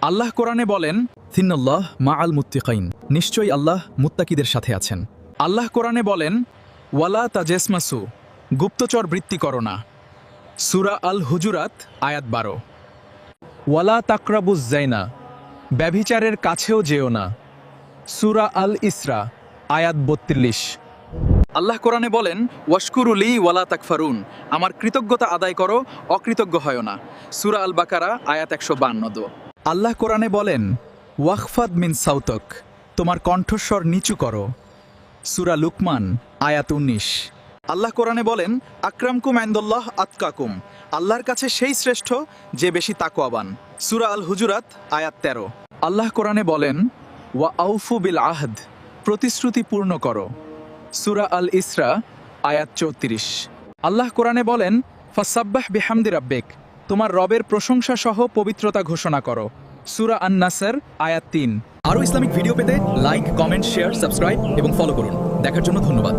আল্লাহ কোরআনে বলেন, থিন্নাল্লাহ মা আল মুত্তিকাইন, নিশ্চয়ই আল্লাহ মুত্তাকিদের সাথে আছেন। আল্লাহ কোরআনে বলেন, ওয়ালা তাজেসমাসু, গুপ্তচর বৃত্তি করো না। সূরা আল হুজুরাত আয়াত 12। ওয়ালা তাকরাবুজ জাইনা, ব্যভিচারের কাছেও যেও না। সূরা আল ইসরা আয়াত 32। আল্লাহ কোরআনে বলেন, ওয়াশকুরুলি ওয়ালা তাকফারুন, আমার কৃতজ্ঞতা আদায় করো, অকৃতজ্ঞ হয় না। সূরা আল বাকারা আয়াত 152। আল্লাহ কোরআনে বলেন, ওয়াখফাদ মিন সাউতক, তোমার কণ্ঠস্বর নিচু করো। সূরা লুকমান আয়াত 19। আল্লাহ কোরআনে বলেন, আকরামকুম ইনদাল্লাহ আতকাকুম, আল্লাহর কাছে সেই শ্রেষ্ঠ যে বেশি তাকওয়াবান। সূরা আল হুজুরাত আয়াত 13। আল্লাহ কোরআনে বলেন, ওয়া আউফু বিল আহদ, প্রতিশ্রুতি পূর্ণ করো। সূরা আল ইসরা আয়াত 34। আল্লাহ কোরআনে বলেন, ফাসাব্বাহ বিহামদি রাব্বিক, তোমার রবের প্রশংসা সহ পবিত্রতা ঘোষণা করো। সূরা আন-নাসর আয়াত 3। আরও ইসলামিক ভিডিও পেতে লাইক, কমেন্ট, শেয়ার, সাবস্ক্রাইব এবং ফলো করুন। দেখার জন্য ধন্যবাদ।